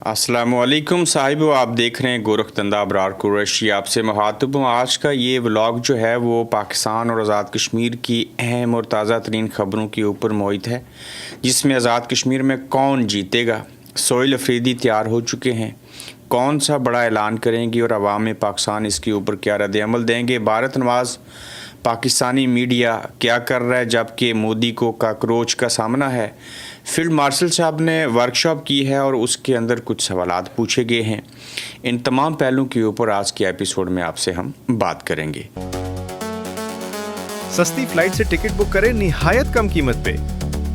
अस्सलाम वालेकुम साहिबो, आप देख रहे हैं गोरखधंधा अबरार कुरैशी। आपसे मुखातिब हूँ। आज का ये व्लॉग जो है वो पाकिस्तान और आज़ाद कश्मीर की अहम और ताज़ा तरीन ख़बरों के ऊपर मोहित है, जिसमें आज़ाद कश्मीर में कौन जीतेगा। सोहेल अफरीदी तैयार हो चुके हैं, कौन सा बड़ा ऐलान करेंगे और अवाम पाकिस्तान इसके ऊपर क्या रद्द अमल देंगे। भारत नवाज़ पाकिस्तानी मीडिया क्या कर रहा है जबकि मोदी को काकरोच का सामना है। फील्ड मार्शल साहब ने वर्कशॉप की है और उसके अंदर कुछ सवालात पूछे गए हैं। इन तमाम पहलुओं के ऊपर आज के एपिसोड में आपसे हम बात करेंगे। सस्ती फ्लाइट से टिकट बुक करें निहायत कम कीमत पे।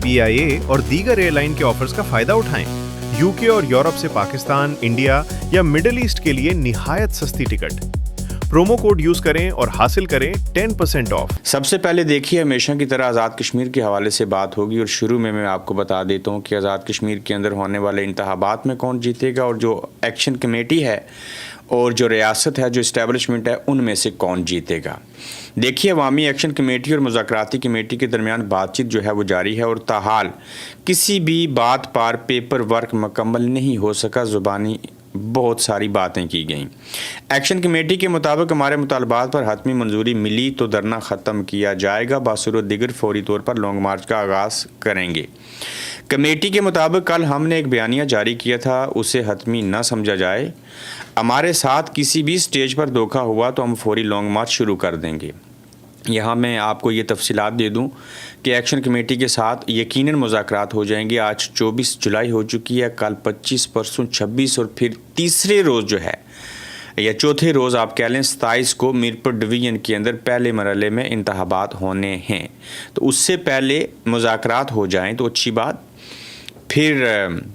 पीआईए और दीगर एयरलाइन के ऑफर्स का फायदा उठाएं। यूके और यूरोप से पाकिस्तान, इंडिया या मिडिल ईस्ट के लिए निहायत सस्ती टिकट। प्रोमो कोड यूज करें और हासिल करें 10% ऑफ। सबसे पहले देखिए, हमेशा की तरह आज़ाद कश्मीर के हवाले से बात होगी और शुरू में मैं आपको बता देता हूँ कि आज़ाद कश्मीर के अंदर होने वाले इंतखाबात में कौन जीतेगा और जो एक्शन कमेटी है और जो रियासत है, जो इस्टेब्लिशमेंट है, उनमें से कौन जीतेगा। देखिए, अवामी एक्शन कमेटी और मुज़ाकराती कमेटी के दरमियान बातचीत जो है वो जारी है और ताहाल किसी भी बात पर पेपर वर्क मुकम्मल नहीं हो सका। ज़ुबानी बहुत सारी बातें की गईं। एक्शन कमेटी के मुताबिक हमारे मुतालबात पर हतमी मंजूरी मिली तो धरना ख़त्म किया जाएगा, बासूरत दिगर फौरी तौर पर लॉन्ग मार्च का आगाज़ करेंगे। कमेटी के मुताबिक कल हमने एक बयानिया जारी किया था, उसे हतमी न समझा जाए। हमारे साथ किसी भी स्टेज पर धोखा हुआ तो हम फौरी लॉन्ग मार्च शुरू कर देंगे। यहाँ मैं आपको ये तफसीलात दे दूँ कि एक्शन कमेटी के साथ यकीनन मुज़ाकरात हो जाएंगे। आज 24 जुलाई हो चुकी है, कल 25, परसों 26 और फिर तीसरे रोज़ जो है या चौथे रोज़ आप कह लें 27 को मीरपुर डिवीज़न के अंदर पहले मरहले में इंतखाबात होने हैं। तो उससे पहले मुज़ाकरात हो जाएं तो अच्छी बात, फिर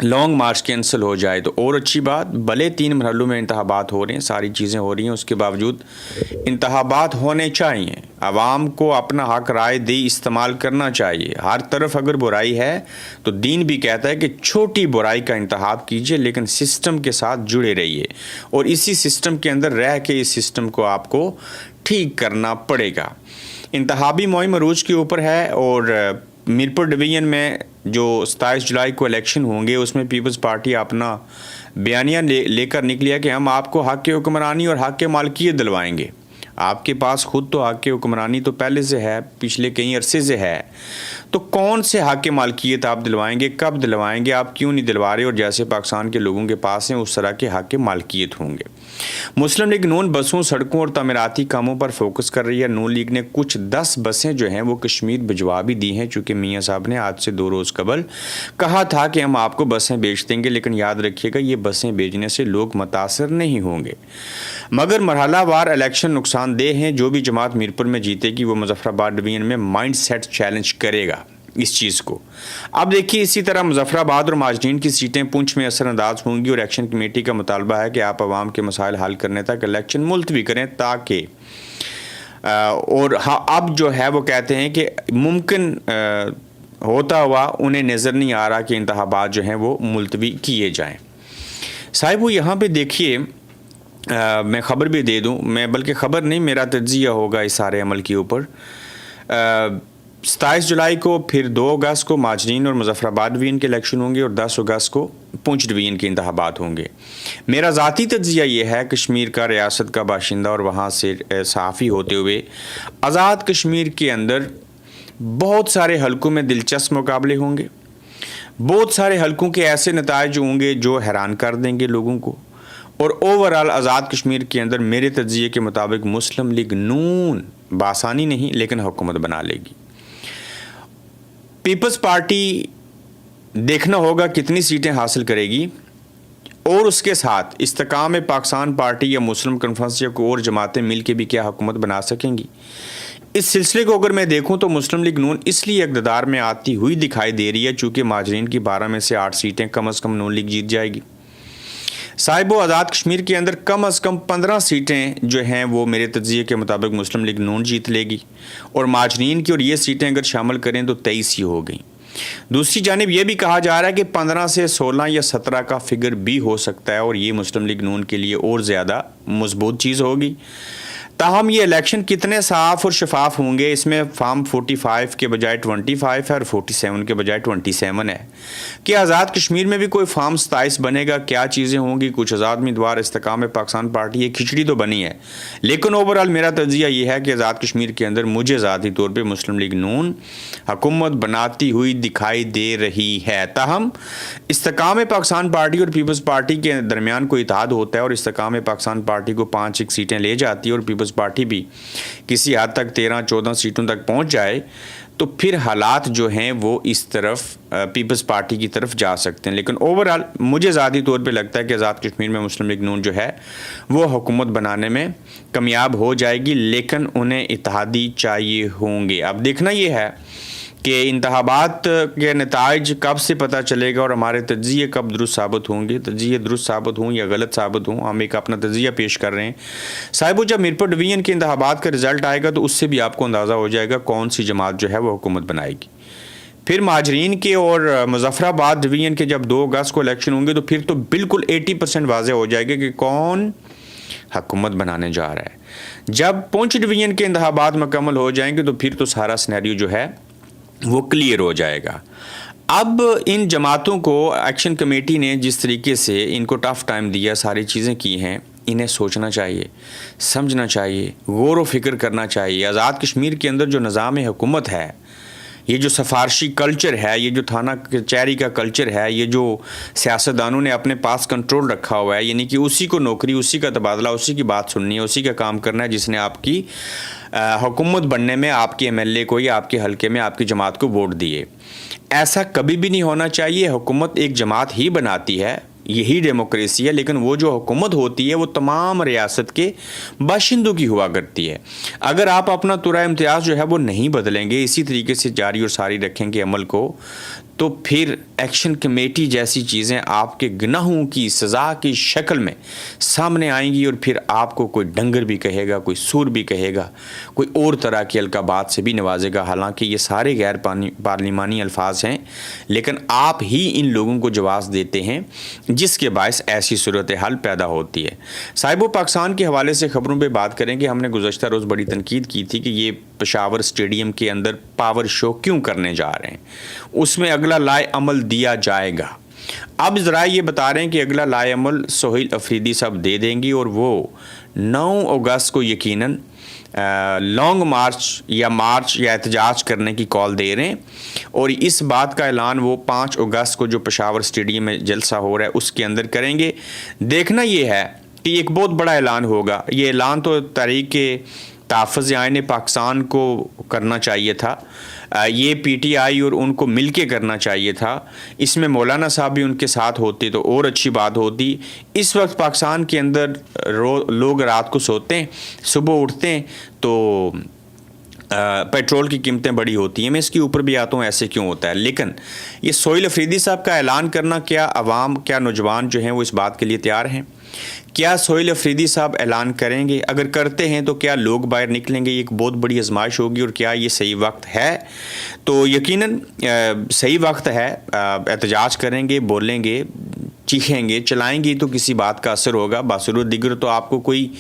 लॉन्ग मार्च कैंसिल हो जाए तो और अच्छी बात। भले 3 मरहलों में इंतखाबात हो रहे हैं, सारी चीज़ें हो रही हैं, उसके बावजूद इंतखाबात होने चाहिए। आवाम को अपना हक राय दे इस्तेमाल करना चाहिए। हर तरफ अगर बुराई है तो दीन भी कहता है कि छोटी बुराई का इंतखाब कीजिए, लेकिन सिस्टम के साथ जुड़े रहिए और इसी सिस्टम के अंदर रह के इस सिस्टम को आपको ठीक करना पड़ेगा। इंतखाबी मुहिम अरूज के ऊपर है और मीरपुर डिवीज़न में जो 27 जुलाई को इलेक्शन होंगे उसमें पीपल्स पार्टी अपना बयानिया लेकर निकली है कि हम आपको हक़ के हुक्मरानी और हक़ के मालकियत दिलवाएंगे। आपके पास खुद तो हक़ के हुक्मरानी तो पहले से है, पिछले कई अरसे से है, तो कौन से हक़ के मालकियत आप दिलवाएंगे, कब दिलवाएंगे, आप क्यों नहीं दिलवा रहे। और जैसे पाकिस्तान के लोगों के पास हैं उस तरह के हक़ के मालकियत होंगे। मुस्लिम लीग नून बसों, सड़कों और तमीराती कामों पर फोकस कर रही है। नून लीग ने कुछ 10 बसें जो हैं वो कश्मीर भिजवा भी दी हैं, चूँकि मियाँ साहब ने आज से 2 रोज़ कबल कहा था कि हम आपको बसें बेच देंगे, लेकिन याद रखिएगा ये बसें बेचने से लोग मुतासर नहीं होंगे, मगर मरहलावार इलेक्शन नुकसानदेह हैं। जो भी जमात मीरपुर में जीतेगी वो मुजफ्फराबाद डिवीज़न में माइंड सेट चैलेंज करेगा इस चीज़ को। अब देखिए, इसी तरह मुजफ्फराबाद और माजरीन की सीटें पुंछ में असरअंदाज होंगी और एक्शन कमेटी का मुतालबा है कि आप आवाम के मसाइल हल करने तक इलेक्शन मुलतवी करें, ताकि और हाँ, अब जो है वो कहते हैं कि मुमकिन होता हुआ उन्हें नज़र नहीं आ रहा कि इंतखाबात जो हैं वो मुलतवी किए जाएँ। साहिब वो यहाँ पे देखिए, मैं ख़बर भी दे दूँ, मैं बल्कि ख़बर नहीं, मेरा तज्ज़िया होगा इस सारे अमल के ऊपर। 27 जुलाई को, फिर 2 अगस्त को माजरीन और मुजफ्फराबाद डिवीज़न के इलेक्शन होंगे और 10 अगस्त को पुंछ डिवीज़न के इंतखाबात होंगे। मेरा ज़ाती तज्ज़िया ये है, कश्मीर का, रियासत का बाशिंदा और वहाँ से सहाफ़ी होते हुए, आज़ाद कश्मीर के अंदर बहुत सारे हलकों में दिलचस्प मुकाबले होंगे। बहुत सारे हलकों के ऐसे नताइज होंगे जो हैरान कर देंगे लोगों को। और ओवरऑल आज़ाद कश्मीर के अंदर मेरे तज्ज़िये के मुताबिक मुस्लिम लीग नून बासानी नहीं लेकिन हुकूमत बना लेगी। पीपल्स पार्टी देखना होगा कितनी सीटें हासिल करेगी और उसके साथ इस्तेकाम पाकिस्तान पार्टी या मुस्लिम कॉन्फ्रेंस या कोई और जमातें मिल के भी क्या हुकूमत बना सकेंगी। इस सिलसिले को अगर मैं देखूं तो मुस्लिम लीग नून इसलिए इक़्तिदार में आती हुई दिखाई दे रही है चूँकि माजरीन की 12 में से 8 सीटें कम अज़ कम नून लीग जीत जाएगी। साहिबो, आज़ाद कश्मीर के अंदर कम अज़ कम 15 सीटें जो हैं वो मेरे तज्ज़िये के मुताबिक मुस्लिम लीग नून जीत लेगी और माजरीन की और ये सीटें अगर शामिल करें तो 23 ही हो गई। दूसरी जानिब ये भी कहा जा रहा है कि 15 से 16 या 17 का फिगर भी हो सकता है और ये मुस्लिम लीग नून के लिए और ज़्यादा मजबूत चीज़ होगी। ताहम ये इलेक्शन कितने साफ और शफाफ होंगे, इसमें फॉर्म 45 के बजाय 25 है और 47 के बजाय 27 है। कि आज़ाद कश्मीर में भी कोई फॉर्म 27 बनेगा, क्या चीज़ें होंगी, कुछ आज़ाद उम्मीदवार, इस्तेकाम पाकिस्तान पार्टी, ये खिचड़ी तो बनी है। लेकिन ओवरऑल मेरा तजिया ये है कि आज़ाद कश्मीर के अंदर मुझे ज़ाती तौर पर मुस्लिम लीग नून हुकूमत बनाती हुई दिखाई दे रही है। ताहम इस्तेकाम पाकिस्तान पार्टी और पीपल्स पार्टी के दरमियान कोई इत्तेहाद होता है और इस्तेकाम पाकिस्तान पार्टी को 5 सीटें ले जाती है और पीपल्स पार्टी भी किसी हद तक 13-14 सीटों तक पहुंच जाए, तो फिर हालात जो हैं वो इस तरफ पीपल्स पार्टी की तरफ जा सकते हैं। लेकिन ओवरऑल मुझे ज़ाती तौर पे लगता है कि आज़ाद कश्मीर में मुस्लिम लीग नून जो है वो हुकूमत बनाने में कामयाब हो जाएगी, लेकिन उन्हें इत्तेहादी चाहिए होंगे। अब देखना ये है कि इंतखाबात के नताइज कब से पता चलेगा और हमारे तजिए कब दुरुस्त साबित होंगे। तजिए दुरुस्त साबित हों या गलत साबित हों, हम एक अपना तजिया पेश कर रहे हैं। साहिबो, जब मीरपुर डिवीज़न के इंतखाबात का रिज़ल्ट आएगा तो उससे भी आपको अंदाज़ा हो जाएगा कौन सी जमात जो है वो हुकूमत बनाएगी। फिर महाजरीन के और मुजफ्फराबाद डिवीज़न के जब 2 अगस्त को इलेक्शन होंगे तो फिर तो बिल्कुल 80% वाज़ेह हो जाएगा कि कौन हुकूमत बनाने जा रहा है। जब पुंछ डिवीज़न के इंतखाबात मुकम्मल हो जाएंगे तो फिर तो सारा सिनेरियो जो है वो क्लियर हो जाएगा। अब इन जमातों को एक्शन कमेटी ने जिस तरीके से इनको टफ़ टाइम दिया, सारी चीज़ें की हैं, इन्हें सोचना चाहिए, समझना चाहिए, गौर व फिक्र करना चाहिए। आज़ाद कश्मीर के अंदर जो निज़ाम हुकूमत है, ये जो सफारशी कल्चर है, ये जो थाना कचहरी का कल्चर है, ये जो सियासतदानों ने अपने पास कंट्रोल रखा हुआ है, यानी कि उसी को नौकरी, उसी का तबादला, उसी की बात सुननी है, उसी का काम करना है जिसने आपकी हुकूमत बनने में आपके एमएलए को या आपके हलके में आपकी जमात को वोट दिए। ऐसा कभी भी नहीं होना चाहिए। हुकूमत एक जमात ही बनाती है, यही डेमोक्रेसी है, लेकिन वो जो हुकूमत होती है वो तमाम रियासत के बाशिंदों की हुआ करती है। अगर आप अपना तुरा इम्तियाज़ जो है वो नहीं बदलेंगे, इसी तरीके से जारी और सारी रखेंगे अमल को, तो फिर एक्शन कमेटी जैसी चीज़ें आपके गुनाहों की सज़ा की शक्ल में सामने आएंगी और फिर आपको कोई डंगर भी कहेगा, कोई सूर भी कहेगा, कोई और तरह की अलकाबात से भी नवाजेगा। हालांकि ये सारे गैर पार्लिमानी अल्फाज हैं, लेकिन आप ही इन लोगों को जवाब देते हैं जिसके बायस ऐसी सूरत हाल पैदा होती है। साहिबो, पाकिस्तान के हवाले से ख़बरों पर बात करेंगे। हमने गुज़श्ता रोज़ बड़ी तनकीद की थी कि ये पेशावर स्टेडियम के अंदर पावर शो क्यों करने जा रहे हैं, उसमें अगला लाए अमल दिया जाएगा। अब ज़रा ये बता रहे हैं कि अगला लाए अमल सोहेल अफरीदी साहब दे देंगी और वो 9 अगस्त को यकीनन लॉन्ग मार्च या एहतजाज करने की कॉल दे रहे हैं। और इस बात का ऐलान वो 5 अगस्त को जो पेशावर स्टेडियम में जलसा हो रहा है उसके अंदर करेंगे। देखना ये है कि एक बहुत बड़ा ऐलान होगा। ये ऐलान तो तहरीक तहफ़्फ़ुज़ आईन पाकिस्तान को करना चाहिए था, ये पीटीआई और उनको मिल के करना चाहिए था। इसमें मौलाना साहब भी उनके साथ होते तो और अच्छी बात होती। इस वक्त पाकिस्तान के अंदर लोग रात को सोते हैं, सुबह उठते हैं तो पेट्रोल की कीमतें बड़ी होती हैं। मैं इसके ऊपर भी आता हूँ ऐसे क्यों होता है। लेकिन ये सोहेल अफरीदी साहब का ऐलान करना, क्या अवाम, क्या नौजवान जो हैं वो इस बात के लिए तैयार हैं? क्या सोहेल अफरीदी साहब ऐलान करेंगे? अगर करते हैं तो क्या लोग बाहर निकलेंगे? ये एक बहुत बड़ी आजमाइश होगी। और क्या ये सही वक्त है? तो यकीनन सही वक्त है। एहतजाज करेंगे, बोलेंगे, चीखेंगे, चलाएंगे तो किसी बात का असर होगा। बासुरूद दिगर तो आपको कोई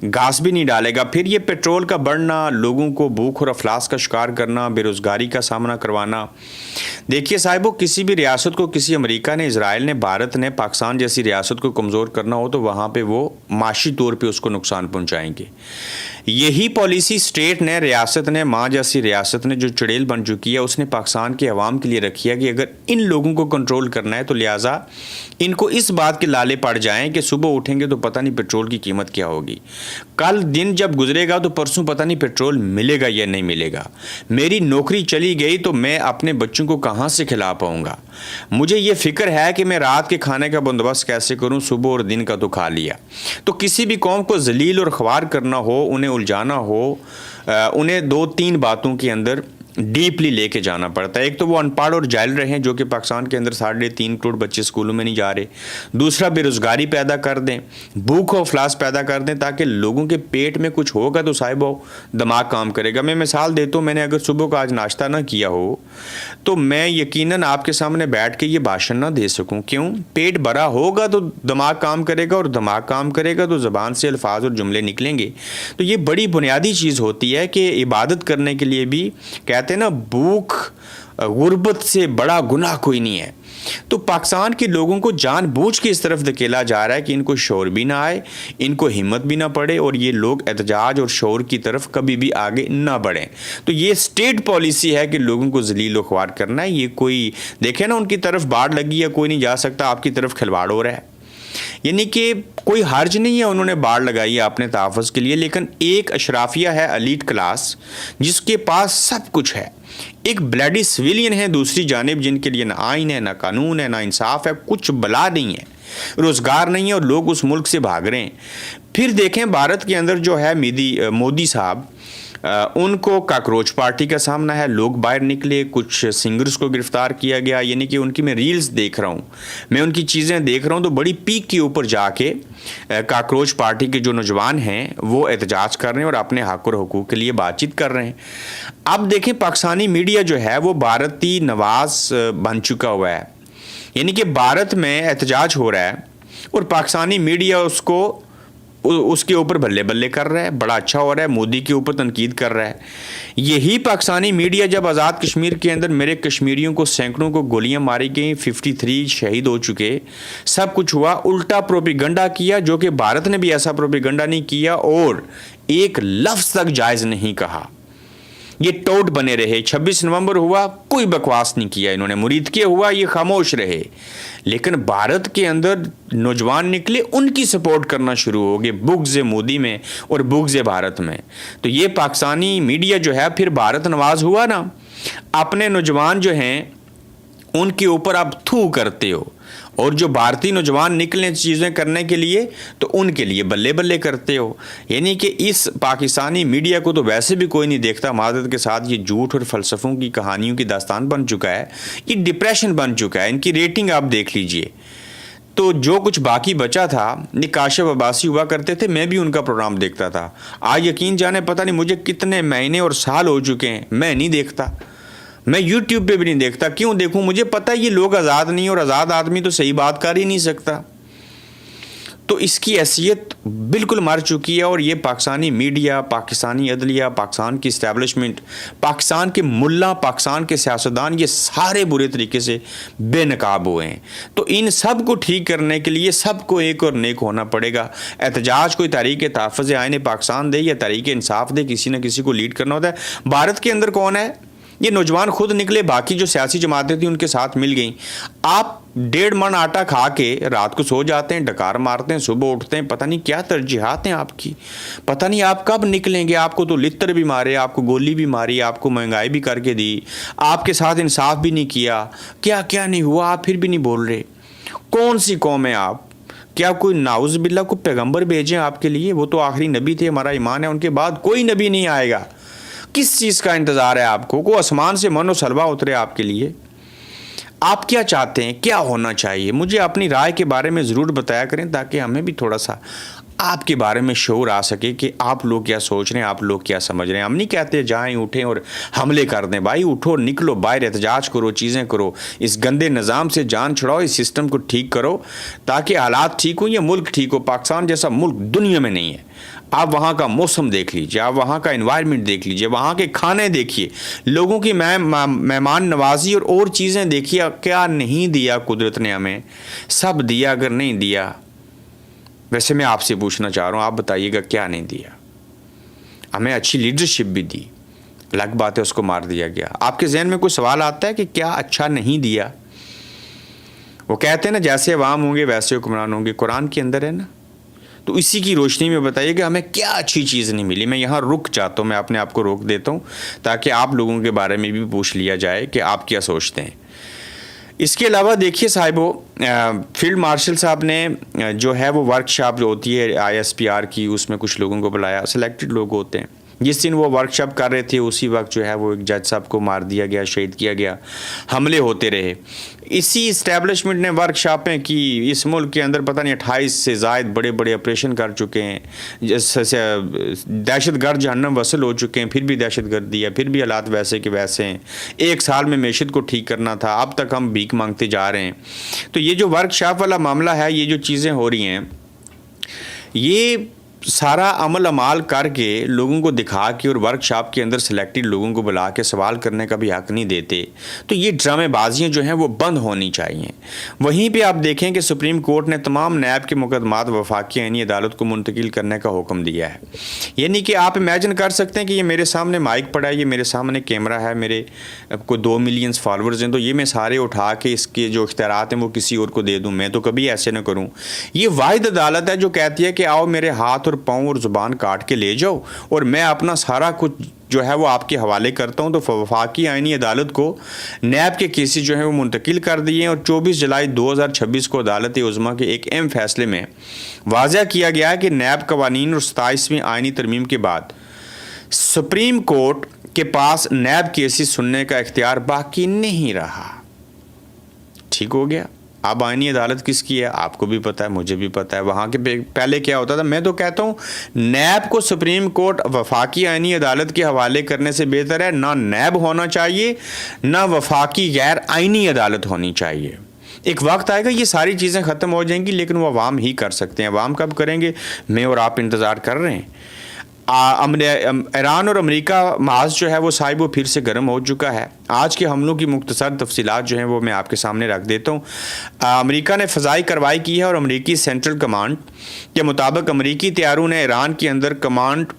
घास भी नहीं डालेगा। फिर ये पेट्रोल का बढ़ना, लोगों को भूख और अफलास का शिकार करना, बेरोज़गारी का सामना करवाना। देखिए साहिबो, किसी भी रियासत को, किसी अमेरिका ने, इजराइल ने, भारत ने पाकिस्तान जैसी रियासत को कमज़ोर करना हो तो वहाँ पे वो माशी तौर पे उसको नुकसान पहुँचाएंगे। यही पॉलिसी स्टेट ने, रियासत ने, माँ जैसी रियासत ने जो चुड़ैल बन चुकी है, उसने पाकिस्तान के अवाम के लिए रखी है कि अगर इन लोगों को कंट्रोल करना है तो लिहाजा इनको इस बात के लाले पड़ जाएं कि सुबह उठेंगे तो पता नहीं पेट्रोल की कीमत क्या होगी, कल दिन जब गुजरेगा तो परसों पता नहीं पेट्रोल मिलेगा या नहीं मिलेगा, मेरी नौकरी चली गई तो मैं अपने बच्चों को कहाँ से खिला पाऊँगा, मुझे ये फ़िक्र है कि मैं रात के खाने का बंदोबस्त कैसे करूँ, सुबह और दिन का तो खा लिया। तो किसी भी कौम को जलील और ख्वार करना हो, उन्हें उलझाना हो, उन्हें 2-3 बातों के अंदर डीपली लेके जाना पड़ता है। एक तो वो अनपढ़ और जाहिल रहे हैं, जो कि पाकिस्तान के अंदर 3.5 करोड़ बच्चे स्कूलों में नहीं जा रहे। दूसरा, बेरोज़गारी पैदा कर दें, भूख और अफलास पैदा कर दें, ताकि लोगों के पेट में कुछ होगा तो साहिब वो दिमाग काम करेगा। मैं मिसाल देता हूँ, मैंने अगर सुबह का आज नाश्ता ना किया हो तो मैं यकीनन आपके सामने बैठ के ये भाषण ना दे सकूँ। क्यों? पेट भरा होगा तो दिमाग काम करेगा, और दिमाग काम करेगा तो ज़बान से अल्फाज और जुमले निकलेंगे। तो ये बड़ी बुनियादी चीज़ होती है कि इबादत करने के लिए भी कहते हैं ना, भूख गुर्बत से बड़ा गुनाह कोई नहीं है। तो पाकिस्तान के लोगों को जानबूझ के इस तरफ धकेला जा रहा है कि इनको शौर भी ना आए, इनको हिम्मत भी ना पड़े, और ये लोग एहतजाज और शौर की तरफ कभी भी आगे ना बढ़ें। तो ये स्टेट पॉलिसी है कि लोगों को जलील व ख्वार करना है। ये कोई देखे ना, उनकी तरफ बाढ़ लगी है, कोई नहीं जा सकता, आपकी तरफ खिलवाड़ हो रहा है। यानी कि कोई हर्ज नहीं है, उन्होंने बाढ़ लगाई है अपने तहफ़्फ़ुज़ के लिए, लेकिन एक अशराफिया है, एलीट क्लास, जिसके पास सब कुछ है। एक ब्लडी सिविलियन है दूसरी जानिब, जिनके लिए ना आइन है, ना कानून है, ना इंसाफ है, कुछ बला नहीं है, रोज़गार नहीं है, और लोग उस मुल्क से भाग रहे हैं। फिर देखें भारत के अंदर जो है मोदी साहब, उनको काकरोच पार्टी का सामना है। लोग बाहर निकले, कुछ सिंगर्स को गिरफ्तार किया गया। यानी कि उनकी मैं रील्स देख रहा हूँ, मैं उनकी चीज़ें देख रहा हूँ, तो बड़ी पीक के ऊपर जाके काकरोच पार्टी के जो नौजवान हैं वो एहतजाज कर रहे हैं और अपने हक़ और हुकूक़ के लिए बातचीत कर रहे हैं। अब देखें, पाकिस्तानी मीडिया जो है वो भारती नवाज बन चुका हुआ है। यानी कि भारत में एहतजाज हो रहा है और पाकिस्तानी मीडिया उसके ऊपर बल्ले बल्ले कर रहा है, बड़ा अच्छा हो रहा है, मोदी के ऊपर तनकीद कर रहा है। यही पाकिस्तानी मीडिया जब आज़ाद कश्मीर के अंदर मेरे कश्मीरियों को सैकड़ों को गोलियां मारी गई, 53 शहीद हो चुके, सब कुछ हुआ, उल्टा प्रोपेगेंडा किया, जो कि भारत ने भी ऐसा प्रोपेगेंडा नहीं किया और एक लफ्ज़ तक जायज़ नहीं कहा। ये टोट बने रहे। 26 नवंबर हुआ, कोई बकवास नहीं किया इन्होंने। मुरीद के हुआ, ये खामोश रहे। लेकिन भारत के अंदर नौजवान निकले, उनकी सपोर्ट करना शुरू हो गए, बुग़्ज़ मोदी में और बुग़्ज़ भारत में। तो ये पाकिस्तानी मीडिया जो है फिर भारत नवाज हुआ ना। अपने नौजवान जो हैं उनके ऊपर आप थू करते हो, और जो भारतीय नौजवान निकले चीज़ें करने के लिए तो उनके लिए बल्ले बल्ले करते हो। यानी कि इस पाकिस्तानी मीडिया को तो वैसे भी कोई नहीं देखता। मादत के साथ ये झूठ और फ़लसफ़ों की कहानियों की दास्तान बन चुका है, ये डिप्रेशन बन चुका है। इनकी रेटिंग आप देख लीजिए। तो जो कुछ बाकी बचा था, ये काशिफ अब्बासी हुआ करते थे, मैं भी उनका प्रोग्राम देखता था। आज यकीन जाने पता नहीं मुझे कितने महीने और साल हो चुके हैं मैं नहीं देखता, मैं यूट्यूब पे भी नहीं देखता। क्यों देखूं? मुझे पता है ये लोग आज़ाद नहीं, और आज़ाद आदमी तो सही बात कर ही नहीं सकता। तो इसकी हैसियत बिल्कुल मर चुकी है। और ये पाकिस्तानी मीडिया, पाकिस्तानी अदलिया, पाकिस्तान की इस्टेब्लिशमेंट, पाकिस्तान के मुल्ला, पाकिस्तान के सियासतदान, ये सारे बुरे तरीके से बेनकाब हुए हैं। तो इन सब को ठीक करने के लिए सबको एक और नेक होना पड़ेगा। एहतजाज कोई तहरीक तहफ़्फ़ुज़ आईन पाकिस्तान दे या तहरीक इंसाफ दे, किसी न किसी को लीड करना होता है। भारत के अंदर कौन है? ये नौजवान खुद निकले, बाकी जो सियासी जमातें थी उनके साथ मिल गई। आप 1.5 मन आटा खा के रात को सो जाते हैं, डकार मारते हैं, सुबह उठते हैं, पता नहीं क्या तरजीहात हैं आपकी, पता नहीं आप कब निकलेंगे। आपको तो लित्तर भी मारे, आपको गोली भी मारी, आपको महंगाई भी करके दी, आपके साथ इंसाफ भी नहीं किया, क्या क्या नहीं हुआ, आप फिर भी नहीं बोल रहे। कौन सी कौम है आप? क्या कोई नाउज़ बिल्ला को पैगम्बर भेजें आपके लिए? वो तो आखिरी नबी थे, हमारा ईमान है, उनके बाद कोई नबी नहीं आएगा। किस चीज़ का इंतज़ार है आपको? को आसमान से मनो सलवा उतरे आपके लिए? आप क्या चाहते हैं, क्या होना चाहिए? मुझे अपनी राय के बारे में ज़रूर बताया करें, ताकि हमें भी थोड़ा सा आपके बारे में शऊर आ सके कि आप लोग क्या सोच रहे हैं, आप लोग क्या समझ रहे हैं। हम नहीं कहते जाएं, उठें और हमले कर दें। भाई उठो, निकलो बाहर, एहतजाज करो, चीज़ें करो, इस गंदे निज़ाम से जान छुड़ाओ, इस सिस्टम को ठीक करो, ताकि हालात ठीक हो, ये मुल्क ठीक हो। पाकिस्तान जैसा मुल्क दुनिया में नहीं है। आप वहाँ का मौसम देख लीजिए, आप वहाँ का एनवायरनमेंट देख लीजिए, वहाँ के खाने देखिए, लोगों की मेहमान नवाजी और चीज़ें देखिए। क्या नहीं दिया कुदरत ने हमें? सब दिया। अगर नहीं दिया, वैसे मैं आपसे पूछना चाह रहा हूँ, आप बताइएगा क्या नहीं दिया? हमें अच्छी लीडरशिप भी दी, अलग बात है उसको मार दिया गया। आपके जहन में कोई सवाल आता है कि क्या अच्छा नहीं दिया? वो कहते हैं ना, जैसे अवाम होंगे वैसे हुक्मरान होंगे, कुरान के अंदर है ना। तो इसी की रोशनी में बताइएगा हमें क्या अच्छी चीज़ नहीं मिली। मैं यहाँ रुक जाता हूँ, मैं अपने आप को रोक देता हूँ, ताकि आप लोगों के बारे में भी पूछ लिया जाए कि आप क्या सोचते हैं। इसके अलावा देखिए साहिबो, फील्ड मार्शल साहब ने जो है वो वर्कशॉप जो होती है ISPR की, उसमें कुछ लोगों को बुलाया, सिलेक्टेड लोग होते हैं, جس دن وہ ورکشاپ کر رہے تھے اسی وقت جو ہے وہ ایک جج صاحب کو مار دیا گیا, شہید کیا گیا, حملے ہوتے رہے. اسی اسٹیبلشمنٹ نے ورکشاپیں کی. اس ملک کے اندر پتہ نہیں 28 سے زائد بڑے بڑے آپریشن کر چکے ہیں, دہشت گرد جہنم وصل ہو چکے ہیں, پھر بھی دہشت گردی ہے, پھر بھی حالات ویسے کے ویسے ہیں. 1 سال میں معیشت کو ٹھیک کرنا تھا, اب تک ہم بھیک مانگتے جا رہے ہیں. تو یہ جو ورکشاپ والا معاملہ ہے, یہ جو چیزیں ہو رہی ہیں, یہ سارا عمل عمال کر کے لوگوں کو دکھا کے اور ورک شاپ کے اندر سلیکٹڈ لوگوں کو بلا کے سوال کرنے کا بھی حق نہیں دیتے. تو یہ ڈرامے بازیاں جو ہیں وہ بند ہونی چاہیے. وہیں پہ آپ دیکھیں کہ سپریم کورٹ نے تمام نیب کے مقدمات وفاقی آئینی عدالت کو منتقل کرنے کا حکم دیا ہے. یعنی کہ آپ امیجن کر سکتے ہیں کہ یہ میرے سامنے مائک پڑا ہے, یہ میرے سامنے کیمرہ ہے, میرے کو 2 ملین فالورز ہیں, تو یہ میں سارے اٹھا کے اس کے جو اختیارات ہیں وہ کسی اور کو دے دوں. میں تو کبھی ایسے نہ کروں. یہ واحد عدالت ہے جو کہتی ہے کہ آؤ میرے ہاتھ اور پاؤں اور زبان کاٹ کے لے جاؤ اور میں اپنا سارا کچھ جو ہے وہ آپ کے حوالے کرتا ہوں. تو وفاقی آئینی عدالت کو نیب کے کیسز جو ہیں وہ منتقل کر دیے ہیں, اور 24 جولائی 2026 کو عدالت عظمیٰ کے ایک اہم فیصلے میں واضح کیا گیا ہے کہ نیب قوانین اور 27ویں آئینی ترمیم کے بعد سپریم کورٹ کے پاس نیب کیسز سننے کا اختیار باقی نہیں رہا. ٹھیک ہو گیا. اب آئینی عدالت کس کی ہے آپ کو بھی پتہ ہے, مجھے بھی پتہ ہے. وہاں کے پہلے کیا ہوتا تھا, میں تو کہتا ہوں نیب کو سپریم کورٹ وفاقی آئینی عدالت کے حوالے کرنے سے بہتر ہے نہ نیب ہونا چاہیے نہ وفاقی غیر آئینی عدالت ہونی چاہیے. ایک وقت آئے گا یہ ساری چیزیں ختم ہو جائیں گی, لیکن وہ عوام ہی کر سکتے ہیں. عوام کب کریں گے؟ میں اور آپ انتظار کر رہے ہیں. ایران اور امریکہ محاذ جو ہے وہ صاحب وہ پھر سے گرم ہو چکا ہے. آج کے حملوں کی مختصر تفصیلات جو ہیں وہ میں آپ کے سامنے رکھ دیتا ہوں. امریکہ نے فضائی کارروائی کی ہے اور امریکی سینٹرل کمانڈ کے مطابق امریکی طیاروں نے ایران کے اندر کمانڈ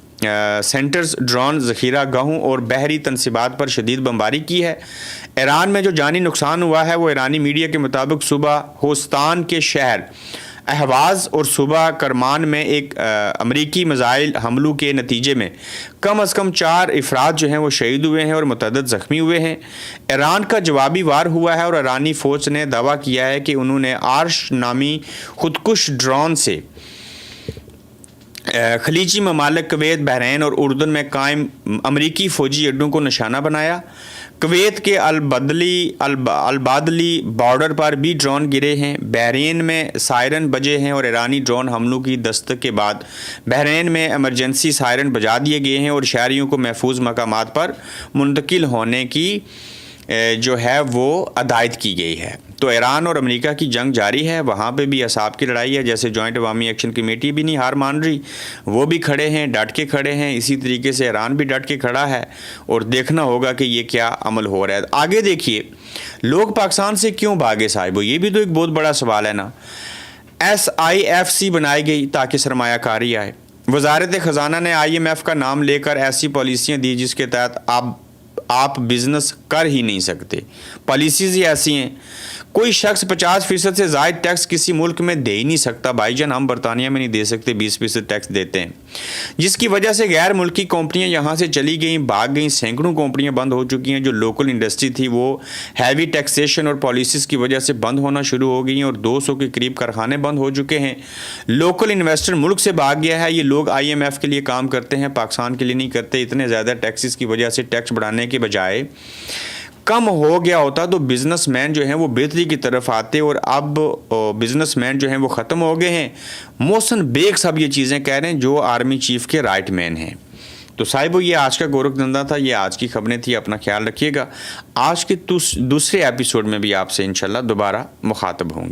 سینٹرز, ڈرون ذخیرہ گاہوں اور بحری تنصیبات پر شدید بمباری کی ہے. ایران میں جو جانی نقصان ہوا ہے وہ ایرانی میڈیا کے مطابق صوبہ خوستان کے شہر اہواز اور صوبہ کرمان میں ایک امریکی میزائل حملوں کے نتیجے میں کم از کم 4 افراد جو ہیں وہ شہید ہوئے ہیں اور متعدد زخمی ہوئے ہیں. ایران کا جوابی وار ہوا ہے اور ایرانی فوج نے دعویٰ کیا ہے کہ انہوں نے آرش نامی خودکش ڈرون سے خلیجی ممالک کویت, بحرین اور اردن میں قائم امریکی فوجی اڈوں کو نشانہ بنایا. کویت کے البادلی بارڈر پر بھی ڈرون گرے ہیں. بحرین میں سائرن بجے ہیں اور ایرانی ڈرون حملوں کی دستک کے بعد بحرین میں ایمرجنسی سائرن بجا دیے گئے ہیں اور شہریوں کو محفوظ مقامات پر منتقل ہونے کی جو ہے وہ ہدایت کی گئی ہے. تو ایران اور امریکہ کی جنگ جاری ہے. وہاں پہ بھی اعصاب کی لڑائی ہے. جیسے جوائنٹ عوامی ایکشن کمیٹی بھی نہیں ہار مان رہی, وہ بھی کھڑے ہیں, ڈٹ کے کھڑے ہیں. اسی طریقے سے ایران بھی ڈٹ کے کھڑا ہے اور دیکھنا ہوگا کہ یہ کیا عمل ہو رہا ہے. آگے دیکھیے لوگ پاکستان سے کیوں بھاگے صاحب, یہ بھی تو ایک بہت بڑا سوال ہے نا. SIFC بنائی گئی تاکہ سرمایہ کاری آئے. وزارت خزانہ نے IMF کا نام لے کر ایسی پالیسیاں دی جس کے تحت آپ بزنس کر ہی نہیں سکتے. پالیسیز ہی ایسی ہیں. کوئی شخص 50% سے زائد ٹیکس کسی ملک میں دے ہی نہیں سکتا. بھائی جان ہم برطانیہ میں نہیں دے سکتے, 20% ٹیکس دیتے ہیں, جس کی وجہ سے غیر ملکی کمپنیاں یہاں سے چلی گئیں, بھاگ گئیں. سینکڑوں کمپنیاں بند ہو چکی ہیں. جو لوکل انڈسٹری تھی وہ ہیوی ٹیکسیشن اور پالیسیز کی وجہ سے بند ہونا شروع ہو گئی ہیں اور 200 کے قریب کارخانے بند ہو چکے ہیں. لوکل انویسٹر ملک سے بھاگ گیا ہے. یہ لوگ IMF کے لیے کام کرتے ہیں, پاکستان کے لیے نہیں کرتے. اتنے زیادہ ٹیکسز کی وجہ سے ٹیکس بڑھانے کے بجائے کم ہو گیا ہوتا تو بزنس مین جو ہیں وہ بہتری کی طرف آتے, اور اب بزنس مین جو ہیں وہ ختم ہو گئے ہیں. محسن بیگ صاحب یہ چیزیں کہہ رہے ہیں جو آرمی چیف کے رائٹ مین ہیں. تو صاحب یہ آج کا گورکھ دھندا تھا, یہ آج کی خبریں تھی. اپنا خیال رکھیے گا. آج کے دوسرے ایپیسوڈ میں بھی آپ سے انشاءاللہ دوبارہ مخاطب ہوں گے.